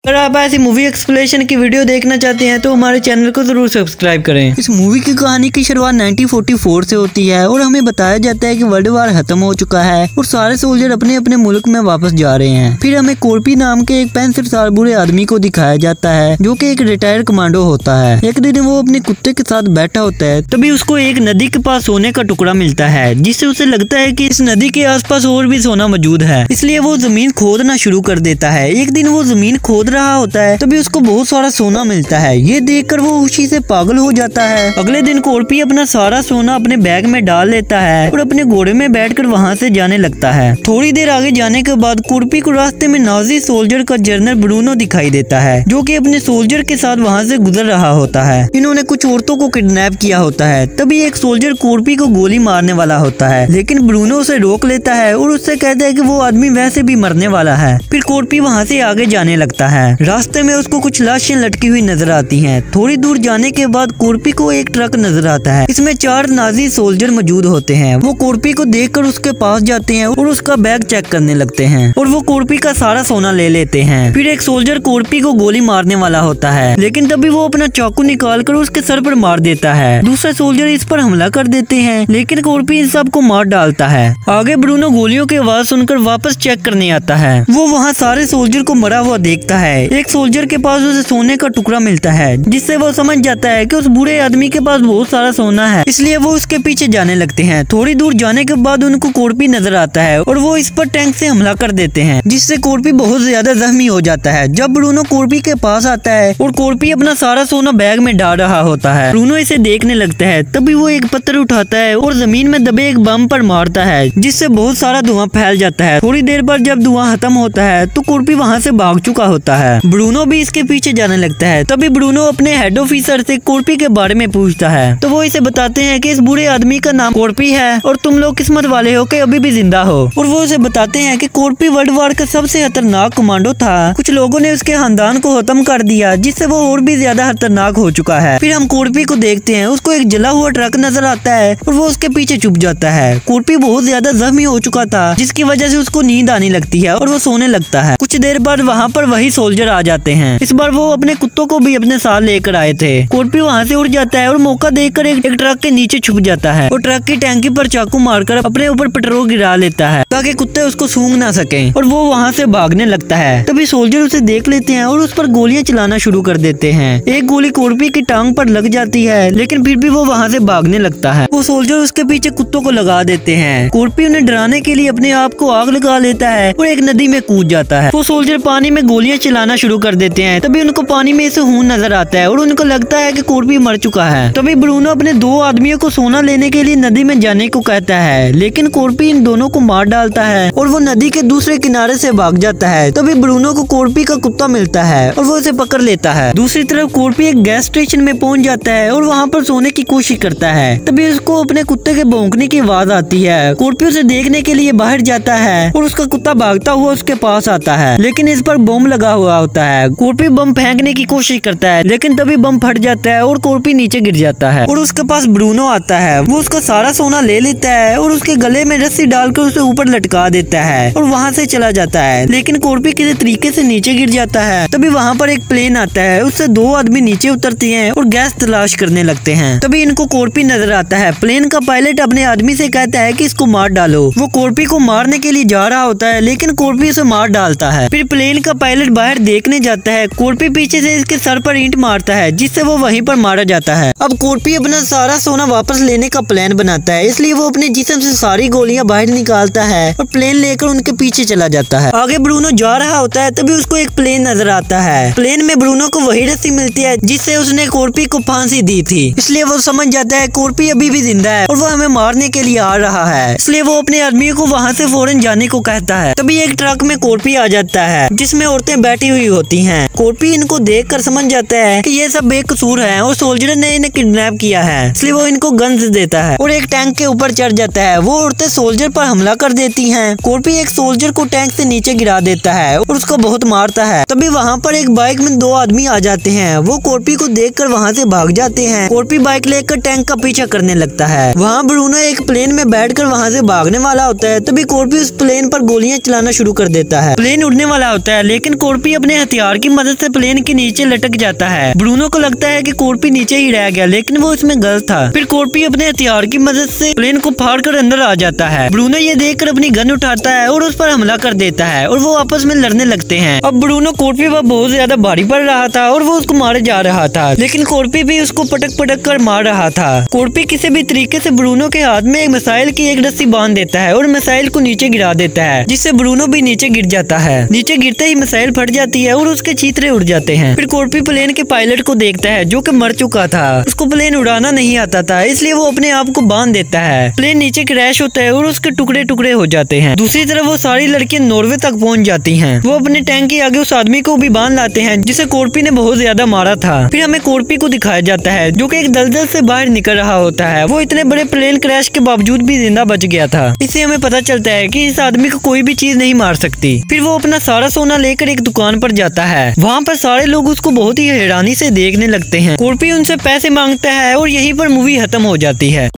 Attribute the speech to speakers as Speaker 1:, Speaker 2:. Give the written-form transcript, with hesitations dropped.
Speaker 1: अगर आप ऐसी मूवी एक्सप्लेनेशन की वीडियो देखना चाहते हैं तो हमारे चैनल को जरूर सब्सक्राइब करें। इस मूवी की कहानी की शुरुआत 1944 से होती है और हमें बताया जाता है कि वर्ल्ड वार खत्म हो चुका है और सारे सोल्जर अपने अपने मुल्क में वापस जा रहे हैं। फिर हमें कॉर्पी नाम के एक 65 साल बुरे आदमी को दिखाया जाता है जो कि एक रिटायर्ड कमांडो होता है। एक दिन वो अपने कुत्ते के साथ बैठा होता है, तभी उसको एक नदी के पास सोने का टुकड़ा मिलता है, जिससे उसे लगता है कि इस नदी के आसपास और भी सोना मौजूद है। इसलिए वो जमीन खोदना शुरू कर देता है। एक दिन वो जमीन खोद रहा होता है, तभी उसको बहुत सारा सोना मिलता है। ये देखकर वो खुशी से पागल हो जाता है। अगले दिन कॉर्पी अपना सारा सोना अपने बैग में डाल लेता है और अपने घोड़े में बैठकर वहाँ से जाने लगता है। थोड़ी देर आगे जाने के बाद कॉर्पी को रास्ते में नाजी सोल्जर का जनरल ब्रूनो दिखाई देता है, जो कि अपने सोल्जर के साथ वहाँ से गुजर रहा होता है। इन्होंने कुछ औरतों को किडनैप किया होता है। तभी एक सोल्जर कॉर्पी को गोली मारने वाला होता है, लेकिन ब्रूनो उसे रोक लेता है और उससे कहता है कि वो आदमी वैसे भी मरने वाला है। फिर कॉर्पी वहाँ से आगे जाने लगता है। रास्ते में उसको कुछ लाशें लटकी हुई नजर आती हैं। थोड़ी दूर जाने के बाद कॉर्पी को एक ट्रक नजर आता है। इसमें 4 नाजी सोल्जर मौजूद होते हैं। वो कॉर्पी को देखकर उसके पास जाते हैं और उसका बैग चेक करने लगते हैं और वो कॉर्पी का सारा सोना ले लेते हैं। फिर एक सोल्जर कॉर्पी को गोली मारने वाला होता है, लेकिन तभी वो अपना चाकू निकाल कर उसके सर पर मार देता है। दूसरे सोल्जर इस पर हमला कर देते हैं, लेकिन कॉर्पी इन सबको मार डालता है। आगे ब्रूनो गोलियों की आवाज सुनकर वापस चेक करने आता है। वो वहाँ सारे सोल्जर को मरा हुआ देखता है। एक सोल्जर के पास उसे सोने का टुकड़ा मिलता है, जिससे वो समझ जाता है कि उस बुरे आदमी के पास बहुत सारा सोना है, इसलिए वो उसके पीछे जाने लगते हैं। थोड़ी दूर जाने के बाद उनको कॉर्पी नजर आता है और वो इस पर टैंक से हमला कर देते हैं, जिससे कॉर्पी बहुत ज्यादा जख्मी हो जाता है। जब ब्रूनो कॉर्पी के पास आता है और कॉर्पी अपना सारा सोना बैग में डाल रहा होता है, ब्रूनो इसे देखने लगता है। तभी वो एक पत्थर उठाता है और जमीन में दबे एक बम पर मारता है, जिससे बहुत सारा धुआं फैल जाता है। थोड़ी देर बाद जब धुआं खत्म होता है तो कॉर्पी वहाँ से भाग चुका होता है। ब्रूनो भी इसके पीछे जाने लगता है। तभी ब्रूनो अपने हेड ऑफिसर से कॉर्पी के बारे में पूछता है, तो वो इसे बताते हैं कि इस बुरे आदमी का नाम कॉर्पी है और तुम लोग किस्मत वाले हो कि अभी भी जिंदा हो। और वो इसे बताते हैं कि कॉर्पी वर्ल्ड वार का सबसे खतरनाक कमांडो था। कुछ लोगों ने उसके खानदान को खत्म कर दिया, जिससे वो और भी ज्यादा खतरनाक हो चुका है। फिर हम कॉर्पी को देखते हैं। उसको एक जला हुआ ट्रक नजर आता है और वो उसके पीछे छुप जाता है। कॉर्पी बहुत ज्यादा जख्मी हो चुका था, जिसकी वजह से उसको नींद आने लगती है और वो सोने लगता है। कुछ देर बाद वहाँ पर वही सोल्जर आ जाते हैं। इस बार वो अपने कुत्तों को भी अपने साथ लेकर आए थे। कॉर्पी वहाँ से उड़ जाता है और मौका देखकर एक ट्रक के नीचे छुप जाता है और ट्रक की टैंकी पर चाकू मारकर अपने ऊपर पेट्रोल गिरा लेता है, ताकि कुत्ते उसको सूंघ ना सकें, और वो वहाँ से भागने लगता है। तभी सोल्जर उसे देख लेते हैं और उस पर गोलियां चलाना शुरू कर देते हैं। एक गोली कॉर्पी की टांग पर लग जाती है, लेकिन फिर भी वो वहाँ से भागने लगता है। वो सोल्जर उसके पीछे कुत्तों को लगा देते हैं। कॉर्पी उन्हें डराने के लिए अपने आप को आग लगा लेता है और एक नदी में कूद जाता है। वो सोल्जर पानी में गोलियां चलाना शुरू कर देते हैं। तभी उनको पानी में से खून नजर आता है और उनको लगता है कि कॉर्पी मर चुका है। तभी ब्रूनो अपने 2 आदमियों को सोना लेने के लिए नदी में जाने को कहता है, लेकिन कॉर्पी इन दोनों को मार डालता है और वो नदी के दूसरे किनारे से भाग जाता है। तभी ब्रूनो को कॉर्पी का कुत्ता मिलता है और वो उसे पकड़ लेता है। दूसरी तरफ कॉर्पी एक गैस स्टेशन में पहुंच जाता है और वहाँ पर सोने की कोशिश करता है। तभी उसको अपने कुत्ते के भौंकने की आवाज आती है। कॉर्पी उसे देखने के लिए बाहर जाता है और उसका कुत्ता भागता हुआ उसके पास आता है, लेकिन इस पर बम लगा हुआ होता है। कॉर्पी बम फेंकने की कोशिश करता है, लेकिन तभी बम फट जाता है और कॉर्पी नीचे गिर जाता है और उसके पास ब्रूनो आता है। वो उसका सारा सोना ले लेता है और उसके गले में रस्सी डालकर उसे ऊपर लटका देता है और वहाँ से चला जाता है, लेकिन कॉर्पी किसी तरीके से नीचे गिर जाता है। तभी वहाँ पर एक प्लेन आता है। उससे 2 आदमी नीचे उतरते हैं और गैस तलाश करने लगते हैं। तभी इनको कॉर्पी नजर आता है। प्लेन का पायलट अपने आदमी से कहता है कि इसको मार डालो। वो कॉर्पी को मारने के लिए जा रहा होता है, लेकिन कॉर्पी उसे मार डालता है। फिर प्लेन का पायलट बाहर देखने जाता है। कॉर्पी पीछे से इसके सर पर ईंट मारता है, जिससे वो वहीं पर मारा जाता है। अब कॉर्पी अपना सारा सोना वापस लेने का प्लान बनाता है, इसलिए वो अपने जिस्म से सारी गोलियां बाहर निकालता है और प्लेन लेकर उनके पीछे चला जाता है। आगे ब्रूनो जा रहा होता है, तभी उसको एक प्लेन नजर आता है। प्लेन में ब्रूनो को वही रस्सी मिलती है जिससे उसने कॉर्पी को फांसी दी थी, इसलिए वो समझ जाता है कॉर्पी अभी भी जिंदा है और वो हमें मारने के लिए आ रहा है, इसलिए वो अपने आदमी को वहाँ से फौरन जाने को कहता है। तभी एक ट्रक में कॉर्पी आ जाता है, जिसमें औरतें बैठी हुई होती हैं। कॉर्पी इनको देखकर समझ जाता है कि ये सब बेकसूर हैं और सोल्जर ने इन्हें किडनैप किया है, इसलिए वो इनको गन्स देता है और एक टैंक के ऊपर चढ़ जाता है। वो औरतें सोल्जर पर हमला कर देती हैं। कॉर्पी एक सोल्जर को टैंक से नीचे गिरा देता है और उसको बहुत मारता है। तभी वहाँ पर एक बाइक में 2 आदमी आ जाते हैं। वो कॉर्पी को देखकर वहाँ से भाग जाते हैं। कॉर्पी बाइक लेकर टैंक का पीछा करने लगता है। वहाँ ब्रूनो एक प्लेन में बैठकर वहाँ से भागने वाला होता है। तभी कॉर्पी उस प्लेन पर गोलियां चलाना शुरू कर देता है। प्लेन उड़ने वाला होता है, लेकिन कॉर्पी अपने हथियार की मदद मदद से प्लेन के नीचे लटक जाता है। ब्रूनो को लगता है कि कॉर्पी नीचे ही रह गया, लेकिन वो इसमें गलत था। फिर कॉर्पी अपने हथियार की मदद से प्लेन को फाड़ कर अंदर आ जाता है। ब्रूनो ये देखकर अपनी गन उठाता है और उस पर हमला कर देता है और वो आपस में लड़ने लगते हैं। अब ब्रूनो कॉर्पी पर बहुत ज्यादा भारी पड़ रहा था और वो उसको मारे जा रहा था, लेकिन कॉर्पी भी उसको पटक पटक कर मार रहा था। कॉर्पी किसी भी तरीके से ब्रूनो के हाथ में एक मिसाइल की एक रस्सी बांध देता है और मिसाइल को नीचे गिरा देता है, जिससे ब्रूनो भी नीचे गिर जाता है। नीचे गिरते ही मिसाइल फट जाती है और उसके चीथड़े उड़ जाते हैं। फिर कॉर्पी प्लेन के पायलट को देखता है जो कि मर चुका था। उसको प्लेन उड़ाना नहीं आता था, इसलिए वो अपने आप को बांध देता है। प्लेन नीचे क्रैश होता है और उसके टुकड़े टुकड़े हो जाते हैं। दूसरी तरफ वो सारी लड़कियां नॉर्वे तक पहुंच जाती हैं। वो अपने टैंक के आगे उस आदमी को भी बांध लाते हैं जिसे कॉर्पी ने बहुत ज्यादा मारा था। फिर हमें कॉर्पी को दिखाया जाता है जो कि एक दलदल से बाहर निकल रहा होता है। वो इतने बड़े प्लेन क्रैश के बावजूद भी जिंदा बच गया था। इससे हमें पता चलता है कि इस आदमी को कोई भी चीज नहीं मार सकती। फिर वो अपना सारा सोना लेकर एक दुकान पर जाता है। वहाँ पर सारे लोग उसको बहुत ही हैरानी से देखने लगते हैं। कॉर्पी उनसे पैसे मांगता है और यहीं पर मूवी खत्म हो जाती है।